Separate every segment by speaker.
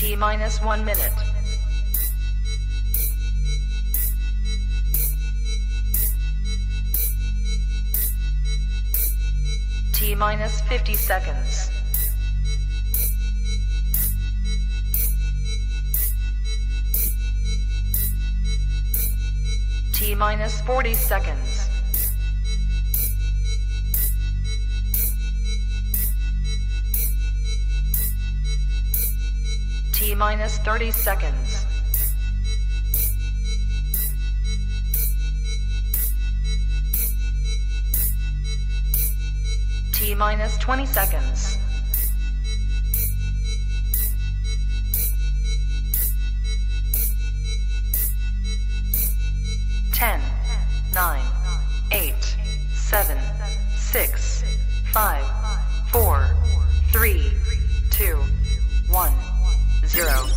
Speaker 1: T minus 1 minute. T minus 50 seconds. T minus 40 seconds. T minus 30 seconds. T minus 20 seconds. Ten, 9, 8, 7, 6, 5, 4, 3, 2, 1, 0.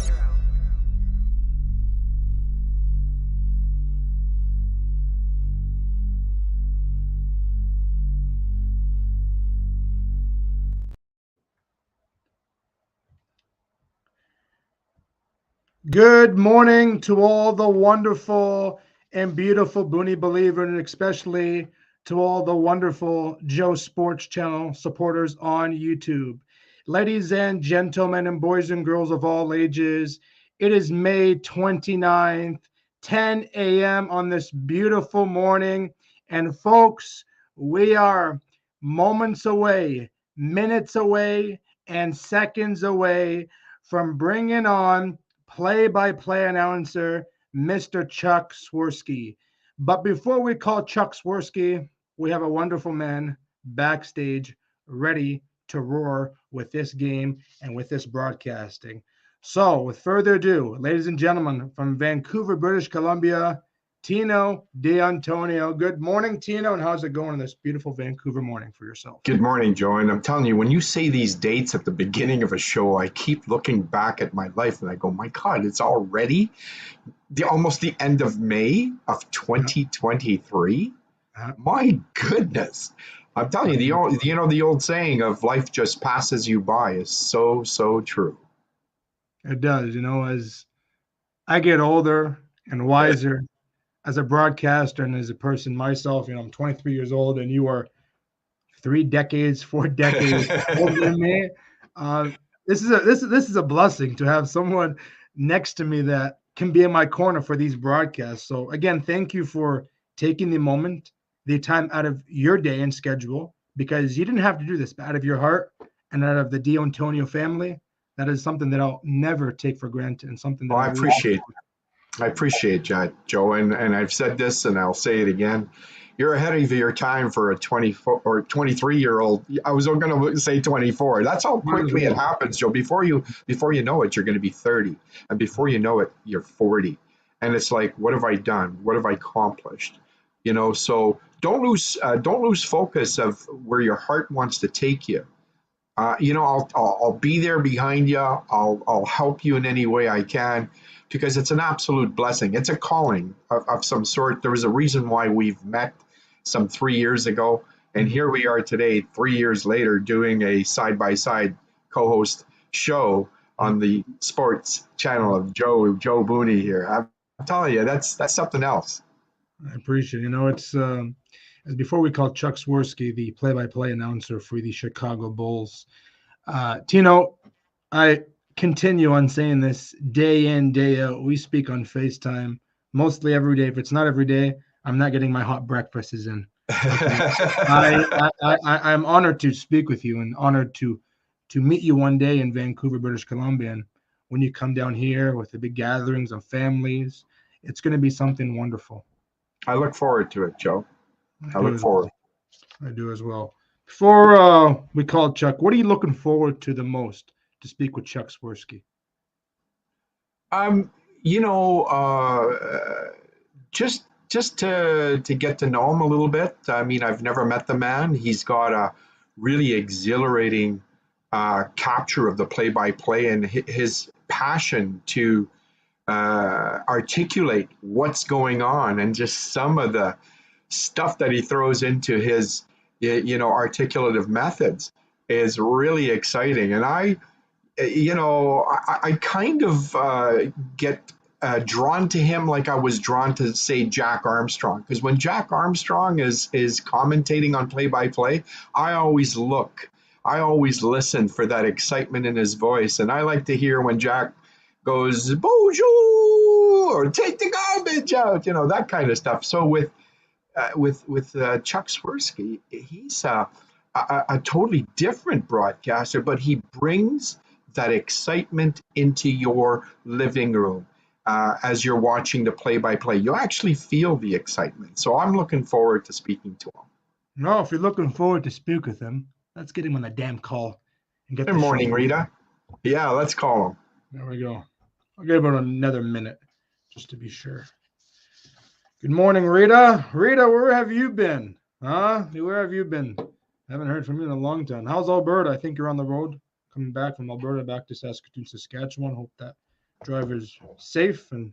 Speaker 2: Good morning to all the wonderful and beautiful Booney Believer, and especially to all the wonderful Joe Sports Channel supporters on YouTube. Ladies and gentlemen and boys and girls of all ages, it is May 29th, 10 a.m. on this beautiful morning. And folks, we are moments away, minutes away, and seconds away from bringing on play-by-play announcer, Mr. Chuck Swirsky. But before we call Chuck Swirsky, we have a wonderful man backstage ready to roar with this game and with this broadcasting. So, with further ado, ladies and gentlemen, from Vancouver, British Columbia, Tino D'Antonio. Good morning, Tino, and how's it going this beautiful Vancouver morning for yourself?
Speaker 3: Good morning, Joe. And I'm telling you, when you say these dates at the beginning of a show, I keep looking back at my life and I go, my God, it's already almost the end of May of 2023. My goodness. I'm telling you, the old saying of life just passes you by is so true.
Speaker 2: It does. As I get older and wiser, as a broadcaster and as a person myself, I'm 23 years old and you are 4 decades older than me. This is a blessing to have someone next to me that can be in my corner for these broadcasts. So again, thank you for taking the time out of your day and schedule, because you didn't have to do this, but out of your heart and out of the D'Antonio family. That is something that I'll never take for granted, and something that
Speaker 3: I appreciate that, Joe, and I've said this and I'll say it again. You're ahead of your time for a 24 or 23-year-old. I was going to say 24. That's how quickly it happens, Joe. Before you know it, you're going to be 30, and before you know it, you're 40. And it's like, what have I done? What have I accomplished? So don't lose focus of where your heart wants to take you. I'll be there behind you. I'll help you in any way I can, because it's an absolute blessing. It's a calling of some sort. There was a reason why we've met some 3 years ago, and here we are today, 3 years later, doing a side-by-side co-host show on the sports channel of Joe Booney here. I'm telling you, that's something else.
Speaker 2: I appreciate it. It's before we call Chuck Swirsky the play-by-play announcer for the Chicago Bulls. Tino, I continue on saying this day in, day out. We speak on FaceTime mostly every day. If it's not every day, I'm not getting my hot breakfasts in. I'm honored to speak with you and honored to meet you one day in Vancouver, British Columbia. And when you come down here with the big gatherings of families, it's going to be something wonderful.
Speaker 3: I look forward to it, Joe. I look forward.
Speaker 2: I do as well. Before we call Chuck, what are you looking forward to the most to speak with Chuck Swirsky?
Speaker 3: Just to get to know him a little bit. I mean, I've never met the man. He's got a really exhilarating capture of the play-by-play, and his passion to articulate what's going on, and just some of the stuff that he throws into his articulative methods is really exciting. And I kind of get drawn to him like I was drawn to, say, Jack Armstrong. Because when Jack Armstrong is commentating on play-by-play, I always look, I always listen for that excitement in his voice. And I like to hear when Jack goes, bonjour, or take the garbage out, that kind of stuff. So with Chuck Swirsky, he's a totally different broadcaster, but he brings that excitement into your living room as you're watching the play-by-play. You actually feel the excitement. So I'm looking forward to speaking to him.
Speaker 2: No, if you're looking forward to speak with him, let's get him on a damn call and get
Speaker 3: Good
Speaker 2: the show
Speaker 3: morning,
Speaker 2: moving.
Speaker 3: Rita. Yeah, let's call him.
Speaker 2: There we go. I'll give it another minute just to be sure. Good morning, Rita. Rita, where have you been? Huh? Where have you been? I haven't heard from you in a long time. How's Alberta? I think you're on the road coming back from Alberta back to Saskatoon, Saskatchewan. Hope that driver's safe, and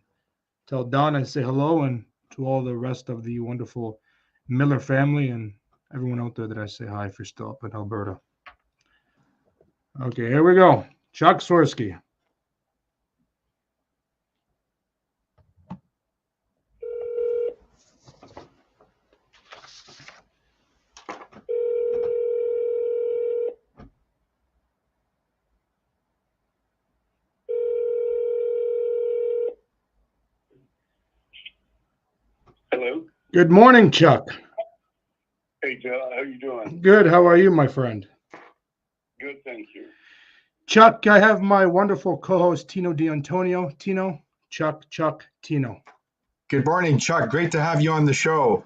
Speaker 2: tell Don I say hello, and to all the rest of the wonderful Miller family and everyone out there that I say hi if you're still up in Alberta. Okay, here we go. Chuck Swirsky.
Speaker 4: Hello.
Speaker 2: Good morning, Chuck.
Speaker 4: Hey, Joe. How you doing?
Speaker 2: Good. How are you, my friend?
Speaker 4: Good, thank you.
Speaker 2: Chuck, I have my wonderful co-host Tino D'Antonio. Tino, Chuck, Tino.
Speaker 3: Good morning, Chuck. Great to have you on the show.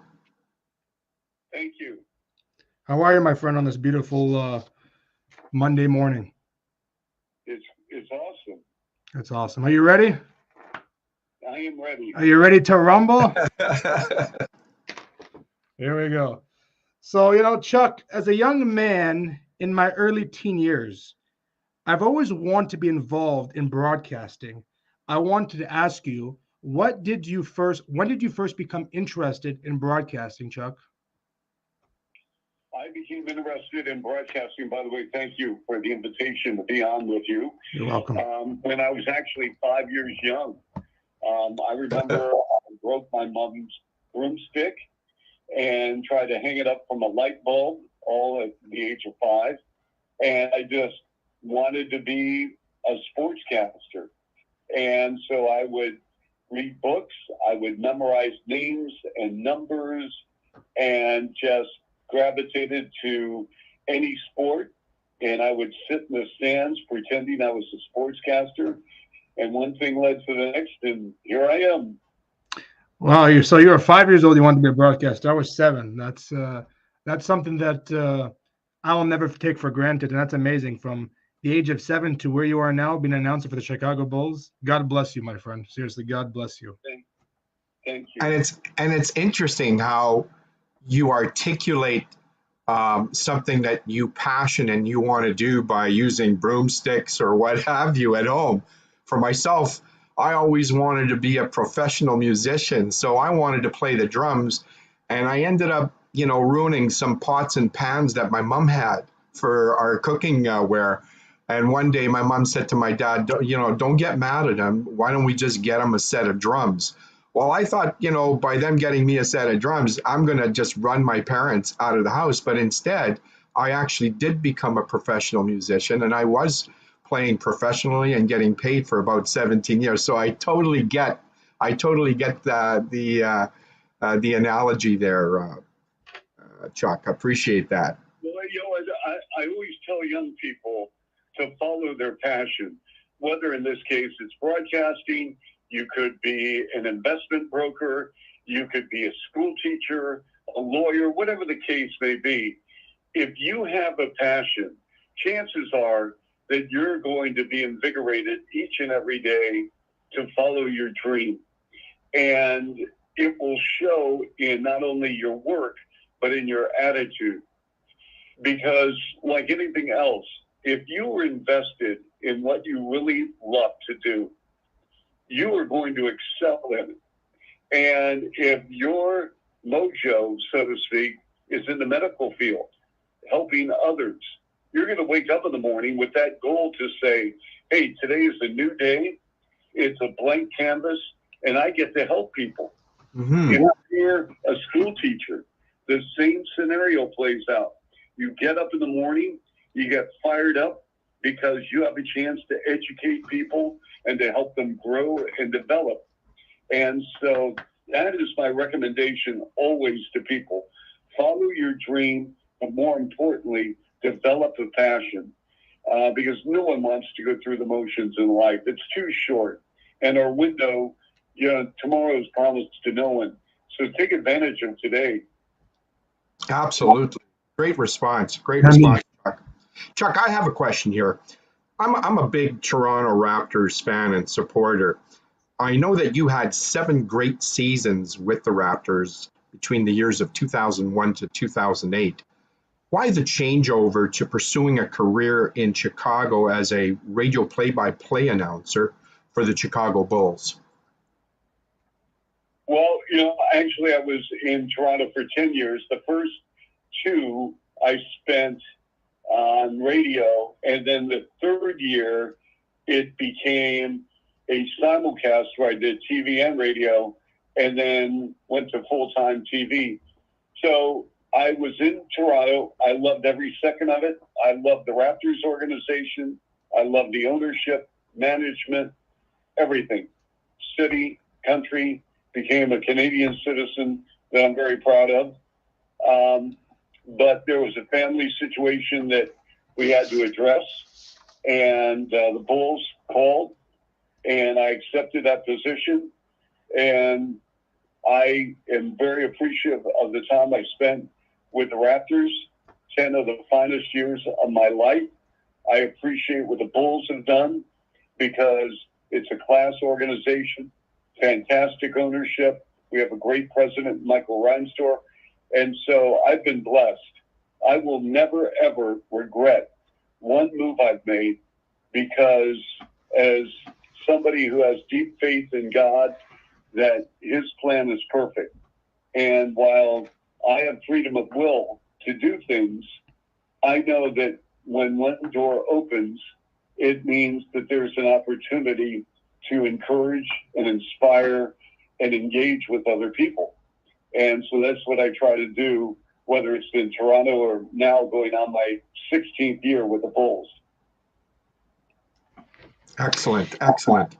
Speaker 4: Thank you.
Speaker 2: How are you, my friend, on this beautiful Monday morning?
Speaker 4: It's awesome.
Speaker 2: That's awesome. Are you ready?
Speaker 4: I am ready.
Speaker 2: Are you ready to rumble? Here we go. So, Chuck, as a young man in my early teen years, I've always wanted to be involved in broadcasting. I wanted to ask you, when did you first become interested in broadcasting, Chuck?
Speaker 4: I became interested in broadcasting. By the way, thank you for the invitation to be on with you.
Speaker 2: You're welcome.
Speaker 4: When I was actually 5 years young, I remember I broke my mom's broomstick and tried to hang it up from a light bulb, all at the age of 5. And I just wanted to be a sportscaster. And so I would read books, I would memorize names and numbers, and just gravitated to any sport. And I would sit in the stands pretending I was a sportscaster. And one thing led to the next, and here I am.
Speaker 2: Wow, you were 5 years old. You wanted to be a broadcaster. I was 7. That's something that I will never take for granted, and that's amazing. From the age of 7 to where you are now, being an announcer for the Chicago Bulls. God bless you, my friend. Seriously, God bless you.
Speaker 4: Thank you.
Speaker 3: And it's interesting how you articulate something that you passion and you want to do by using broomsticks or what have you at home. For myself, I always wanted to be a professional musician, so I wanted to play the drums, and I ended up, ruining some pots and pans that my mom had for our cooking ware. And one day my mom said to my dad, don't get mad at him. Why don't we just get him a set of drums? Well, I thought, by them getting me a set of drums, I'm going to just run my parents out of the house. But instead, I actually did become a professional musician, and I was playing professionally and getting paid for about 17 years. So I totally get the analogy there, Chuck. I appreciate that.
Speaker 4: Well, I always tell young people to follow their passion, whether in this case it's broadcasting, you could be an investment broker, you could be a school teacher, a lawyer, whatever the case may be. If you have a passion, chances are that you're going to be invigorated each and every day to follow your dream. And it will show in not only your work, but in your attitude. Because like anything else, if you were invested in what you really love to do, you are going to excel in it. And if your mojo, so to speak, is in the medical field, helping others, you're going to wake up in the morning with that goal to say, hey, today is a new day. It's a blank canvas, and I get to help people.
Speaker 3: Mm-hmm.
Speaker 4: If you're a school teacher, the same scenario plays out. You get up in the morning, you get fired up because you have a chance to educate people and to help them grow and develop. And so that is my recommendation always to people. Follow your dream, but more importantly, develop a passion. Because no one wants to go through the motions in life. It's too short. And our window, tomorrow is promised to no one. So take advantage of today.
Speaker 3: Absolutely. Great response. Great response, Chuck. Chuck, I have a question here. I'm a big Toronto Raptors fan and supporter. I know that you had 7 great seasons with the Raptors between the years of 2001 to 2008. Why the changeover to pursuing a career in Chicago as a radio play-by-play announcer for the Chicago Bulls?
Speaker 4: Well, actually, I was in Toronto for 10 years. The first 2 I spent on radio, and then the third year, it became a simulcast where I did TV and radio, and then went to full-time TV. So I was in Toronto. I loved every second of it. I loved the Raptors organization. I loved the ownership, management, everything. City, country, became a Canadian citizen that I'm very proud of. But there was a family situation that we had to address, and the Bulls called, and I accepted that position. And I am very appreciative of the time I spent with the Raptors, 10 of the finest years of my life. I appreciate what the Bulls have done because it's a class organization, fantastic ownership. We have a great president, Michael Reinsdorf. And so I've been blessed. I will never, ever regret one move I've made because as somebody who has deep faith in God, that his plan is perfect. And while I have freedom of will to do things, I know that when one door opens, it means that there's an opportunity to encourage and inspire and engage with other people. And so that's what I try to do, whether it's in Toronto or now going on my 16th year with the Bulls.
Speaker 3: Excellent. Excellent.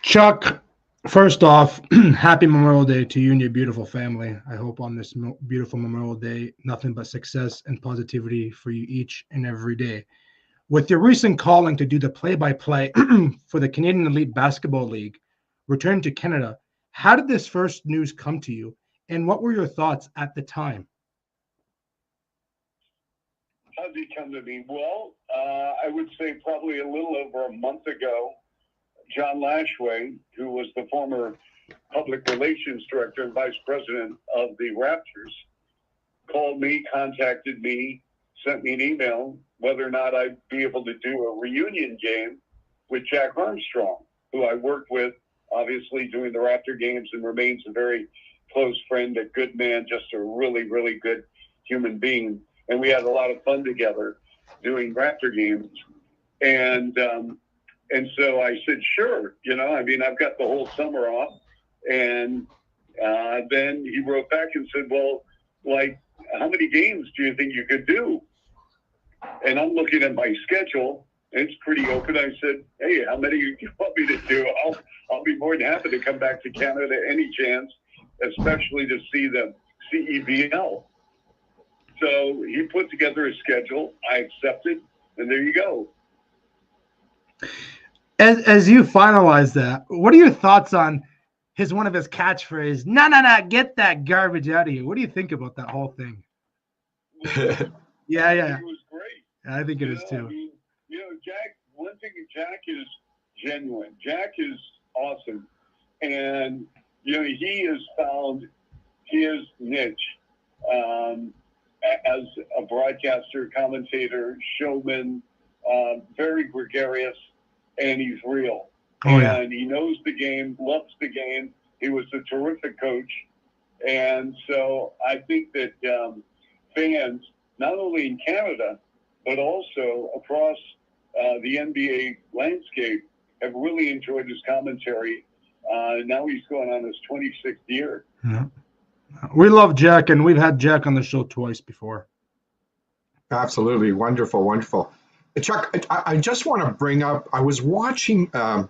Speaker 2: Chuck, first off, happy Memorial Day to you and your beautiful family. I hope on this beautiful Memorial Day, nothing but success and positivity for you each and every day. With your recent calling to do the play-by-play for the Canadian Elite Basketball League, return to Canada, how did this first news come to you, and what were your thoughts at the time?
Speaker 4: How did it come to me? Well, I would say probably a little over a month ago, John Lashway, who was the former public relations director and vice president of the Raptors, called me, contacted me, sent me an email whether or not I'd be able to do a reunion game with Jack Armstrong, who I worked with, obviously, doing the Raptor games and remains a very close friend, a good man, just a really, really good human being. And we had a lot of fun together doing Raptor games. And so I said, sure, I've got the whole summer off. And then he wrote back and said, well, how many games do you think you could do? And I'm looking at my schedule. It's pretty open. I said, hey, how many do you want me to do? I'll be more than happy to come back to Canada any chance, especially to see the CEBL. So he put together a schedule. I accepted, and there you go.
Speaker 2: As you finalize that, what are your thoughts on one of his catchphrases, no, get that garbage out of here? What do you think about that whole thing? Yeah.
Speaker 4: It was great.
Speaker 2: I think it is too.
Speaker 4: Jack, one thing, Jack is genuine. Jack is awesome. And, he has found his niche as a broadcaster, commentator, showman, very gregarious, and he's real.
Speaker 2: Oh, yeah.
Speaker 4: And he knows the game, loves the game. He was a terrific coach. And so I think that fans, not only in Canada, but also across the NBA landscape, have really enjoyed his commentary. Now he's going on his 26th year.
Speaker 2: Yeah. We love Jack, and we've had Jack on the show twice before.
Speaker 3: Absolutely. Wonderful, wonderful. Chuck, I just want to bring up, I was watching an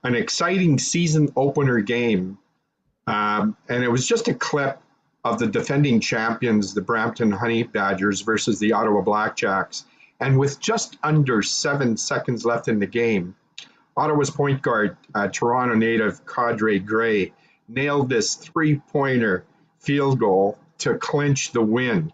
Speaker 3: exciting season opener game, and it was just a clip of the defending champions, the Brampton Honey Badgers versus the Ottawa Blackjacks. And with just under 7 seconds left in the game, Ottawa's point guard, Toronto native Cadre Gray, nailed this three-pointer field goal to clinch the win.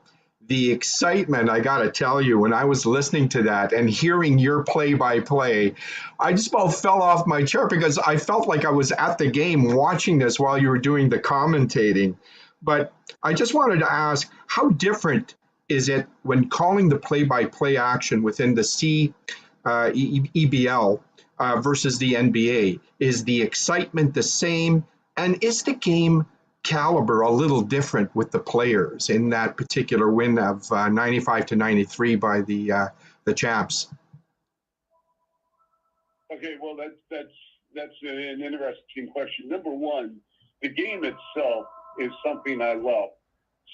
Speaker 3: The excitement, I got to tell you, when I was listening to that and hearing your play-by-play, I just about fell off my chair because I felt like I was at the game watching this while you were doing the commentating. But I just wanted to ask, how different is it when calling the play-by-play action within the EBL versus the NBA? Is the excitement the same? And is the game caliber a little different with the players in that particular win of 95-93 by the champs?
Speaker 4: Okay, well, that's an interesting question. Number one, the game itself is something I love.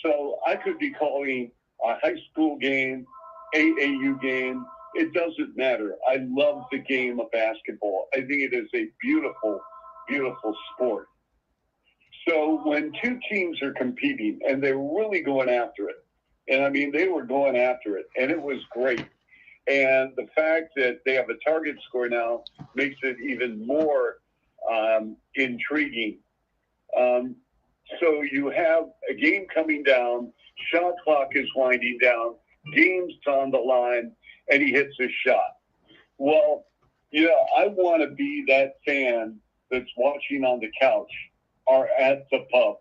Speaker 4: So I could be calling a high school game, AAU game. It doesn't matter. I love the game of basketball. I think it is a beautiful, beautiful sport. So when two teams are competing and they're really going after it, and I mean, they were going after it, and it was great. And the fact that they have a target score now makes it even more intriguing. So you have a game coming down, shot clock is winding down, game's on the line, and he hits his shot. Well, I want to be that fan that's watching on the couch or at the pub,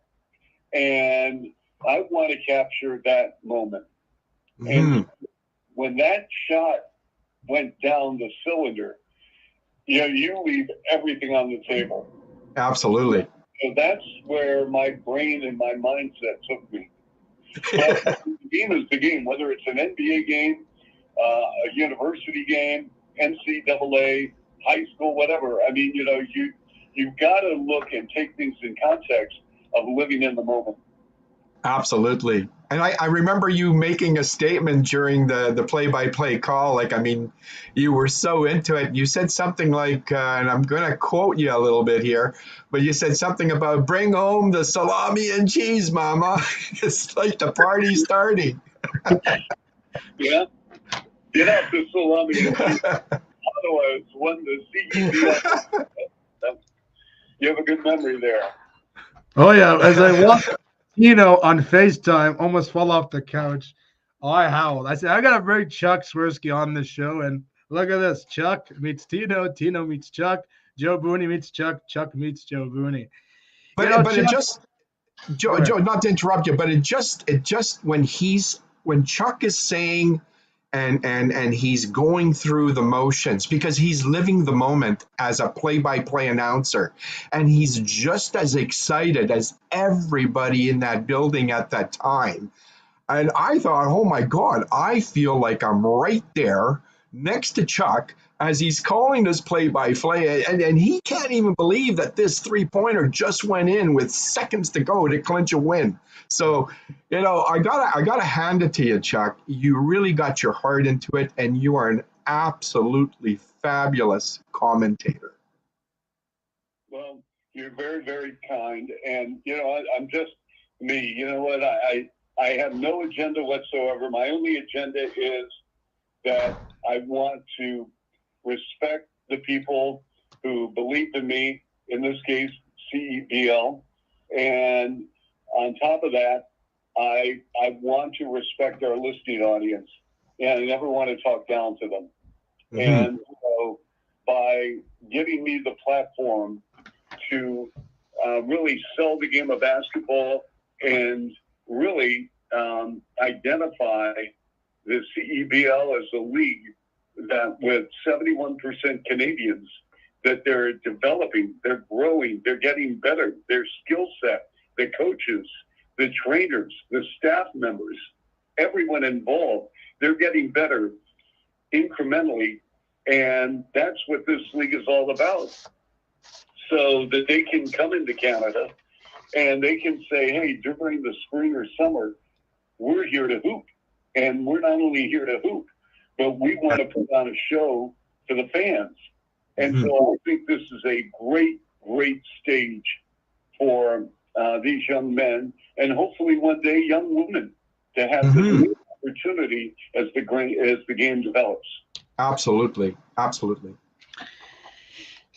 Speaker 4: and I want to capture that moment. Mm-hmm. And when that shot went down the cylinder, you leave everything on the table.
Speaker 3: Absolutely.
Speaker 4: So that's where my brain and my mindset took me. But the game is the game, whether it's an NBA game, a university game, NCAA, high school, whatever. I mean, you've got to look and take things in context of living in the moment.
Speaker 3: Absolutely. And I remember you making a statement during the play-by-play call. Like, I mean, you were so into it. You said something like, and I'm going to quote you a little bit here, but you said something about bring home the salami and cheese, mama. It's like the party's starting.
Speaker 4: Yeah. Get out the salami and cheese. Ottawa has won the CEBL. You have a good memory there.
Speaker 2: Oh, yeah. As I watched on FaceTime, almost fell off the couch. Oh, I howled. I said, I got to bring Chuck Swirsky on this show. And look at this. Chuck meets Tino. Tino meets Chuck. Joe Booney meets Chuck. Chuck meets Joe Booney.
Speaker 3: But
Speaker 2: Chuck,
Speaker 3: it just, Joe, not to interrupt you, but it just when Chuck is saying and he's going through the motions because he's living the moment as a play-by-play announcer, and he's just as excited as everybody in that building at that time. And I thought, oh my God, I feel like I'm right there next to Chuck as he's calling this play-by-play, and he can't even believe that this three-pointer just went in with seconds to go to clinch a win. So, I gotta hand it to you, Chuck. You really got your heart into it, and you are an absolutely fabulous commentator.
Speaker 4: Well, you're very, very kind, and I'm just me. You know what? I have no agenda whatsoever. My only agenda is that I want to respect the people who believe in me, in this case, CEBL. And on top of that, I want to respect our listening audience, and I never want to talk down to them. Mm-hmm. And so by giving me the platform to really sell the game of basketball and really identify the CEBL as a league that with 71% Canadians, that they're developing, they're growing, they're getting better, their skill set, the coaches, the trainers, the staff members, everyone involved, they're getting better. incrementally. And that's what this league is all about. So that they can come into Canada and they can say, hey, during the spring or summer, we're here to hoop. And we're not only here to hoop, but we want to put on a show for the fans. And so I think this is a great, great stage for these young men, and hopefully one day young women, to have the opportunity as the game develops.
Speaker 3: Absolutely. Absolutely.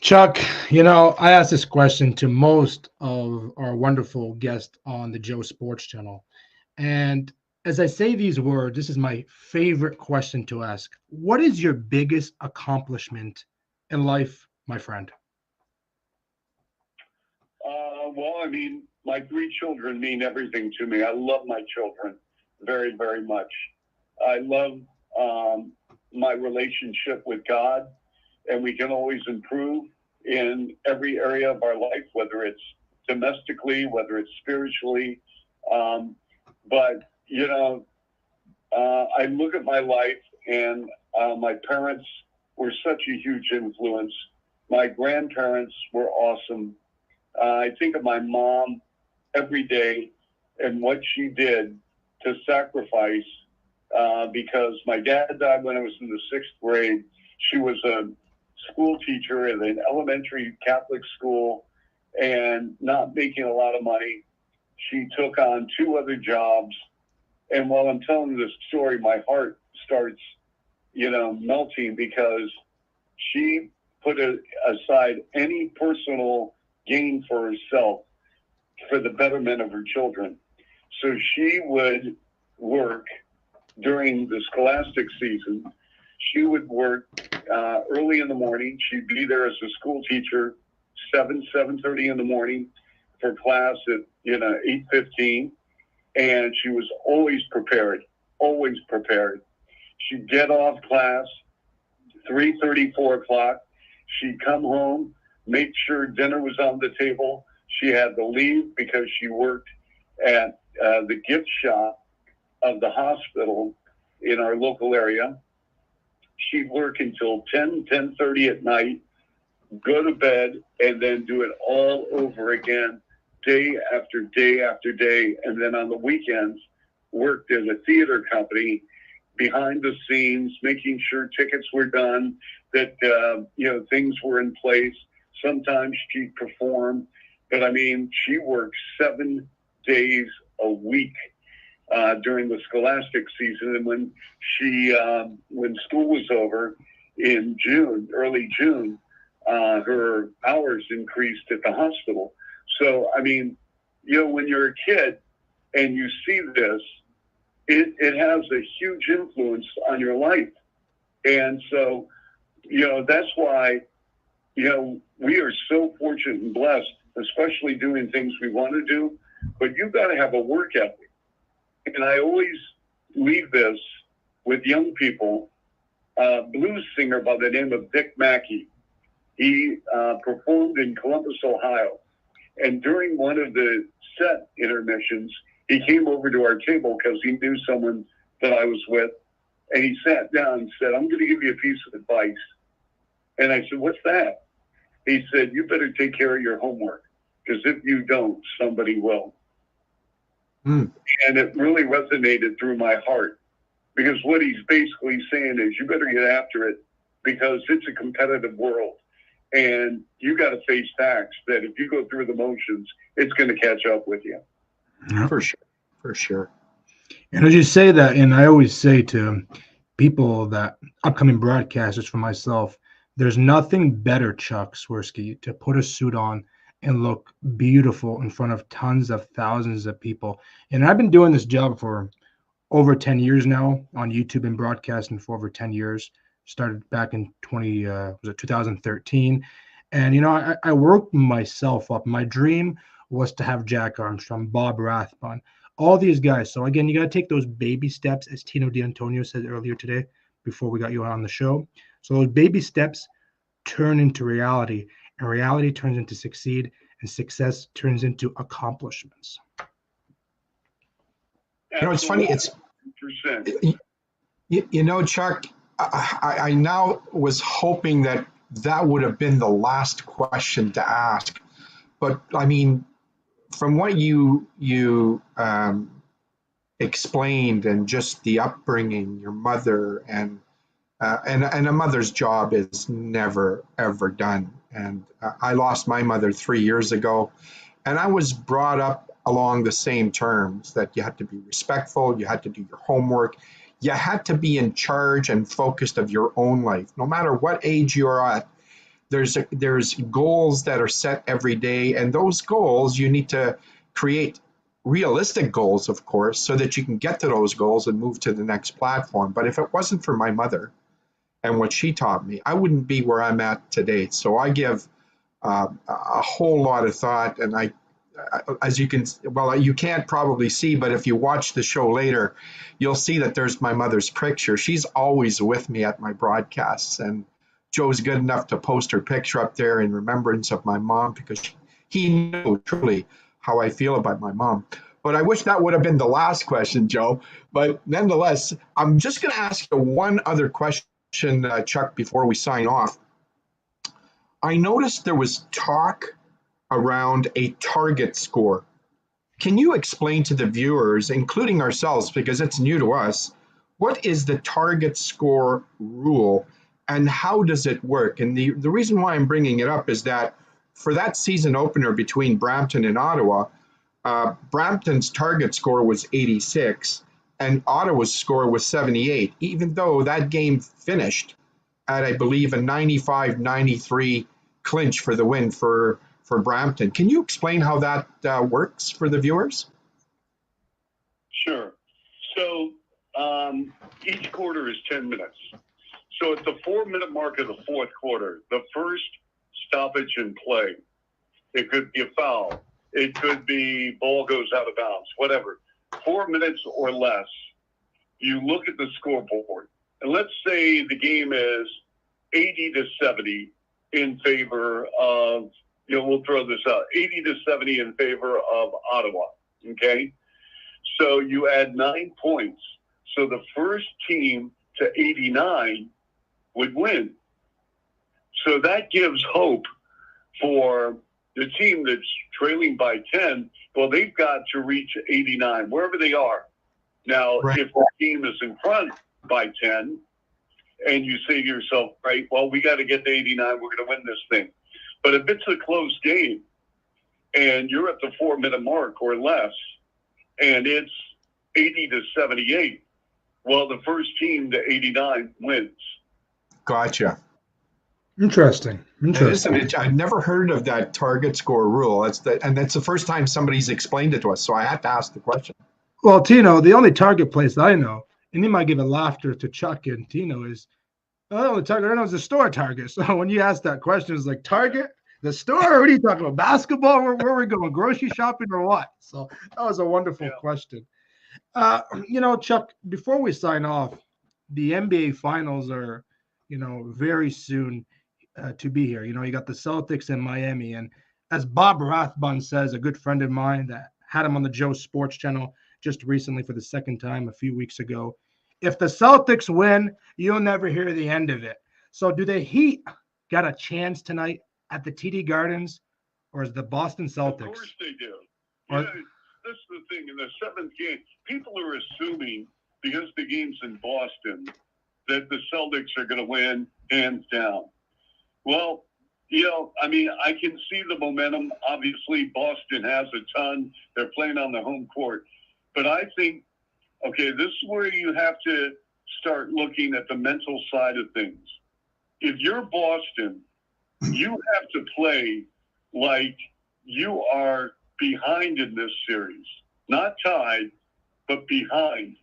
Speaker 2: Chuck, you know, I ask this question to most of our wonderful guests on the Joe Sports Channel. And as I say these words, this is my favorite question to ask. What is your biggest accomplishment in life, my friend?
Speaker 4: Well, I mean, my 3 children mean everything to me. I love my children very, very much. I love my relationship with God, and we can always improve in every area of our life, whether it's domestically, whether it's spiritually. But, you know, I look at my life, and my parents were such a huge influence. My grandparents were awesome. I think of my mom every day and what she did to sacrifice, because my dad died when I was in the 6th grade. She was a school teacher at an elementary Catholic school and not making a lot of money. She took on 2 other jobs. And while I'm telling this story, my heart starts, you know, melting, because she put aside any personal gain for herself for the betterment of her children. So she would work during the scholastic season. She would work early in the morning. She'd be there as a school teacher, 7:30 in the morning for class at 8:15, and she was always prepared, always prepared. She'd get off class 3:30, 4 o'clock. She'd come home, make sure dinner was on the table. She had to leave because she worked at the gift shop of the hospital in our local area. She'd work until 10:30 at night, go to bed, and then do it all over again, day after day after day. And then on the weekends, worked at a theater company behind the scenes, making sure tickets were done, that things were in place. Sometimes she'd perform, but I mean, she worked 7 days a week during the scholastic season. And when school was over in June, early June, her hours increased at the hospital. So, I mean, when you're a kid and you see this, it has a huge influence on your life. And so, that's why, we are so fortunate and blessed, especially doing things we want to do, but you've got to have a work ethic. And I always leave this with young people. A blues singer by the name of Dick Mackey. He performed in Columbus, Ohio. And during one of the set intermissions, he came over to our table because he knew someone that I was with. And he sat down and said, "I'm going to give you a piece of advice." And I said, "What's that?" He said, "You better take care of your homework, because if you don't, somebody will." And it really resonated through my heart, because what he's basically saying is you better get after it, because it's a competitive world. And you got to face facts that if you go through the motions, it's going to catch up with you.
Speaker 2: Yeah.
Speaker 3: For sure. For sure.
Speaker 2: And as you say that, and I always say to people that upcoming broadcasters for myself, there's nothing better, Chuck Swirsky, to put a suit on and look beautiful in front of tons of thousands of people. And I've been doing this job for over 10 years now on YouTube and broadcasting for over 10 years. Started back in 2013. And, I worked myself up. My dream was to have Jack Armstrong, Bob Rathbun, all these guys. So again, you got to take those baby steps, as Tino D'Antonio said earlier today, before we got you on the show. So those baby steps turn into reality, and reality turns into succeed, and success turns into accomplishments.
Speaker 3: It's funny. It's
Speaker 4: 100%.
Speaker 3: Chuck, I now was hoping that that would have been the last question to ask. But I mean, from what you explained and just the upbringing, your mother, and a mother's job is never ever done. And I lost my mother 3 years ago, and I was brought up along the same terms that you had to be respectful, you had to do your homework, you had to be in charge and focused of your own life, no matter what age you're at. There's goals that are set every day, and those goals you need to create realistic goals, of course, so that you can get to those goals and move to the next platform. But if it wasn't for my mother and what she taught me, I wouldn't be where I'm at today. So I give a whole lot of thought, and as you can, well, you can't probably see, but if you watch the show later, you'll see that there's my mother's picture. She's always with me at my broadcasts, and Joe's good enough to post her picture up there in remembrance of my mom, because he knew truly how I feel about my mom. But I wish that would have been the last question, Joe. But nonetheless, I'm just going to ask you one other question, Chuck, before we sign off. I noticed there was talk around a target score. Can you explain to the viewers, including ourselves, because it's new to us, what is the target score rule and how does it work? And the reason why I'm bringing it up is that for that season opener between Brampton and Ottawa, Brampton's target score was 86 and Ottawa's score was 78, even though that game finished at, I believe, a 95-93 clinch for the win for Brampton. Can you explain how that works for the viewers?
Speaker 4: Sure. So each quarter is 10 minutes. So at the 4-minute mark of the fourth quarter, the first stoppage in play, it could be a foul, it could be ball goes out of bounds, whatever. 4 minutes or less, you look at the scoreboard. And let's say the game is 80-70 in favor of, we'll throw this out, 80-70 in favor of Ottawa, okay? So you add 9 points. So the first team to 89 would win. So that gives hope for the team that's trailing by 10. Well, they've got to reach 89, wherever they are. Now,
Speaker 3: right.
Speaker 4: If the team is in front by 10, and you say to yourself, right, well, we got to get to 89, we're going to win this thing. But if it's a close game, and you're at the 4-minute mark or less, and it's 80-78, well, the first team to 89 wins.
Speaker 3: Gotcha.
Speaker 2: Interesting.
Speaker 3: Isn't it? I've never heard of that target score rule. That's the first time somebody's explained it to us, so I had to ask the question.
Speaker 2: Well, Tino, the only target place I know, and you might give a laughter to Chuck and Tino, is the target I know is the store target. So when you ask that question, it's like, target? The store? What are you talking about? Basketball? Where are we going? Grocery shopping or what? So that was a wonderful question. Chuck, before we sign off, the NBA finals are, very soon to be here. You got the Celtics in Miami. And as Bob Rathbun says, a good friend of mine that had him on the Joe Sports Channel just recently for the second time a few weeks ago, if the Celtics win, you'll never hear the end of it. So do the Heat got a chance tonight at the TD Gardens, or is the Boston Celtics?
Speaker 4: Of course they do. Yeah, this is the thing. In the seventh game, people are assuming, because the game's in Boston, that the Celtics are going to win hands down. Well, I can see the momentum. Obviously, Boston has a ton. They're playing on the home court. But I think, okay, this is where you have to start looking at the mental side of things. If you're Boston, you have to play like you are behind in this series. Not tied, but behind.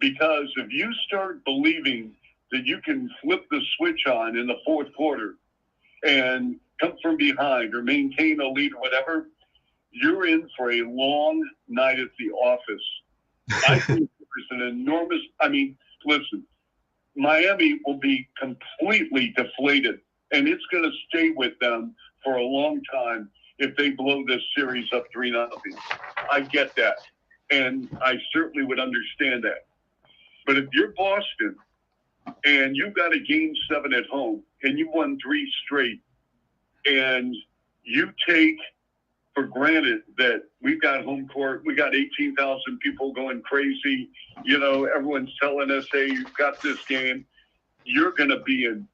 Speaker 4: Because if you start believing that you can flip the switch on in the fourth quarter and come from behind or maintain a lead or whatever, you're in for a long night at the office. I think there's an enormous, listen, Miami will be completely deflated, and it's going to stay with them for a long time if they blow this series up 3-0. I get that, and I certainly would understand that. But if you're Boston, and you've got a game 7 at home, and you won 3 straight, and you take for granted that we've got home court, we got 18,000 people going crazy, you know, everyone's telling us, hey, you've got this game, you're going to be in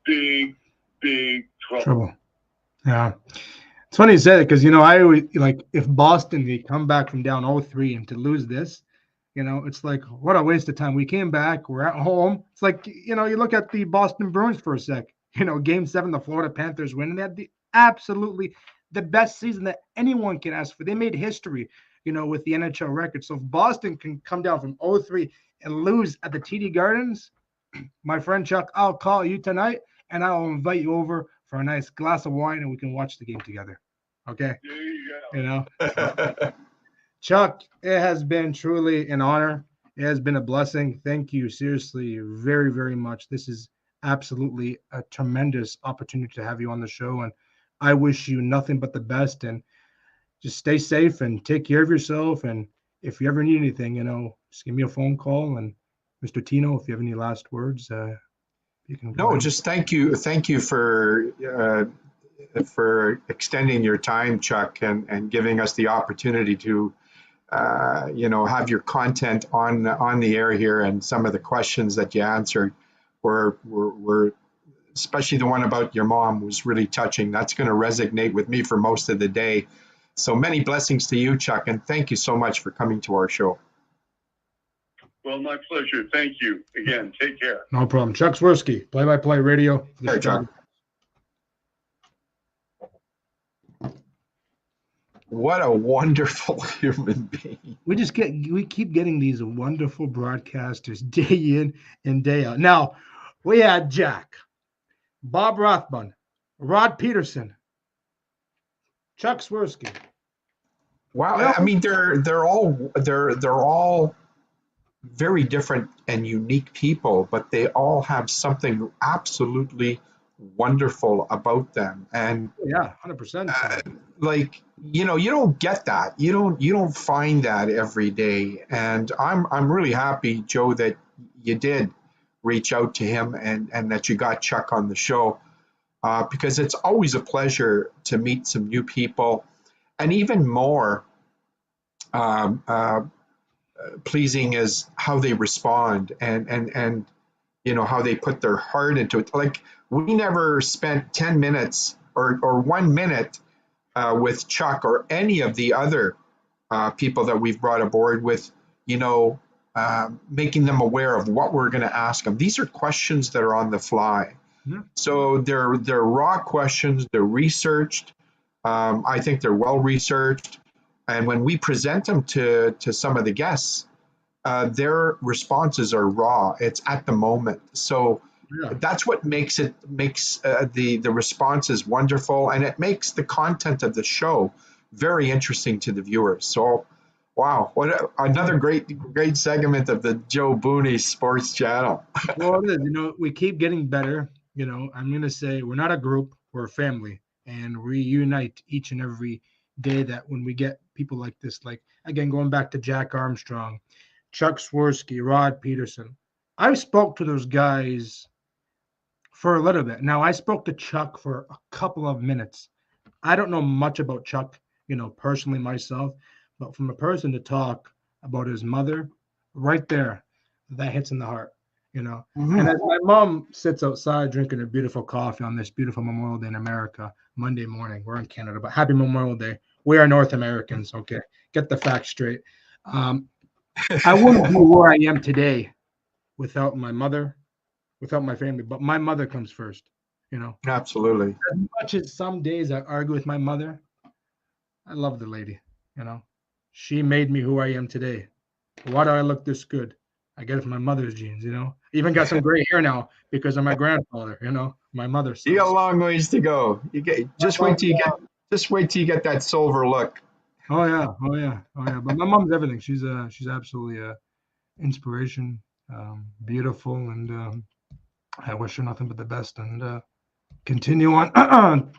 Speaker 4: big trouble.
Speaker 2: Yeah. It's funny you said it because, you know, I always like if Boston, they come back from down 0-3 and to lose this, you know, it's like, what a waste of time. We came back, we're at home. It's like, you know, you look at the Boston Bruins for a sec, you know, game 7, the Florida Panthers win, and they had absolutely the best season that anyone can ask for. They made history, you know, with the NHL record. So if Boston can come down from 0-3 and lose at the TD Gardens, my friend Chuck, I'll call you tonight and I'll invite you over for a nice glass of wine and we can watch the game together. Okay?
Speaker 4: There you go.
Speaker 2: You know? Chuck, it has been truly an honor. It has been a blessing. Thank you, seriously, very, very much. This is absolutely a tremendous opportunity to have you on the show, and I wish you nothing but the best. And just stay safe and take care of yourself. And if you ever need anything, you know, just give me a phone call. And Mr. Tino, if you have any last words, you can.
Speaker 3: No, just thank you for extending your time, Chuck, and giving us the opportunity to you know, have your content on the air here, and some of the questions that you answered were especially the one about your mom was really touching. That's going to resonate with me for most of the day. So many blessings to you, Chuck, and thank you so much for coming to our show.
Speaker 4: Well, my pleasure. Thank you again. Take care.
Speaker 2: No problem. Chuck Swirsky, play-by-play radio.
Speaker 3: Hey, Chuck. What a wonderful human being.
Speaker 2: We keep getting these wonderful broadcasters day in and day out. Now, we had Jack, Bob Rothman, Rod Peterson, Chuck Swirsky.
Speaker 3: Wow,
Speaker 2: Well,
Speaker 3: I mean they're all very different and unique people, but they all have something absolutely wonderful about them. And
Speaker 2: yeah, 100%.
Speaker 3: like, you know, you don't get that. You don't find that every day. And I'm really happy, Joe, that you did reach out to him and that you got Chuck on the show, because it's always a pleasure to meet some new people, and even more pleasing is how they respond and you know, how they put their heart into it. Like, we never spent 10 minutes or 1 minute with Chuck or any of the other people that we've brought aboard with, you know, making them aware of what we're going to ask them. These are questions that are on the fly.
Speaker 2: Yeah.
Speaker 3: So they're raw questions. They're researched. I think they're well researched. And when we present them to some of the guests, their responses are raw. It's at the moment. So
Speaker 2: Yeah.
Speaker 3: that's what makes the responses wonderful, and it makes the content of the show very interesting to the viewers. So, wow, another great segment of the Joe Booney Sports Channel.
Speaker 2: Well, it is. You know, we keep getting better. You know, I'm going to say we're not a group, we're a family, and we unite each and every day that when we get people like this, like, again, going back to Jack Armstrong, Chuck Swirsky, Rod Peterson. I spoke to those guys for a little bit. Now, I spoke to Chuck for a couple of minutes. I don't know much about Chuck, you know, personally myself, but from a person to talk about his mother, right there, that hits in the heart, you know.
Speaker 3: Mhm.
Speaker 2: And as my mom sits outside drinking her beautiful coffee on this beautiful Memorial Day in America, Monday morning, we're in Canada, but happy Memorial Day. We are North Americans, okay? Get the facts straight. I wouldn't be where I am today without my mother, without my family, but my mother comes first, you know.
Speaker 3: Absolutely.
Speaker 2: As much as some days I argue with my mother, I love the lady, you know. She made me who I am today. Why do I look this good? I get it from my mother's genes, you know. Even got some gray hair now because of my grandfather, you know, my mother.
Speaker 3: You got a long ways to go. Just wait till you get that silver look.
Speaker 2: Oh yeah. But my mom's everything. She's absolutely a inspiration, beautiful, and I wish her nothing but the best, and continue on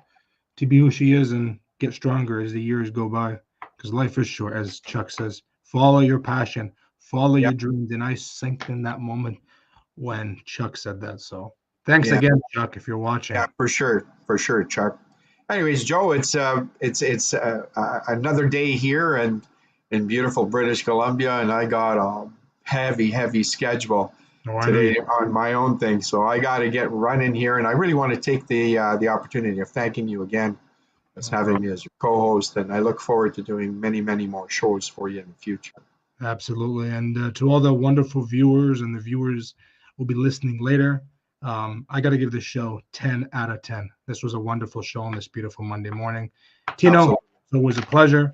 Speaker 2: to be who she is and get stronger as the years go by. Because life is short, as Chuck says. Follow your passion, follow your dreams, and I think in that moment, when Chuck said that. So thanks
Speaker 3: Yeah.
Speaker 2: again, Chuck, if you're watching.
Speaker 3: Yeah, for sure, Chuck. Anyways, Joe, it's another day here and in beautiful British Columbia, and I got a heavy schedule
Speaker 2: Oh, I know
Speaker 3: today
Speaker 2: you.
Speaker 3: on my own thing, so I got to get running here, and I really want to take the opportunity of thanking you again as having me as your co-host, and I look forward to doing many more shows for you in the future.
Speaker 2: Absolutely. And to all the wonderful viewers and the viewers will be listening later, I got to give this show 10 out of 10. This was a wonderful show on this beautiful Monday morning. Tino,
Speaker 3: Absolutely.
Speaker 2: it was a pleasure.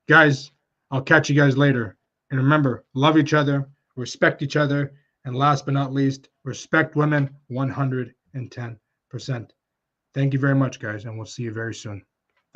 Speaker 2: Guys, I'll catch you guys later. And remember, love each other, respect each other, and last but not least, respect women 110%. Thank you very much, guys, and we'll see you very soon.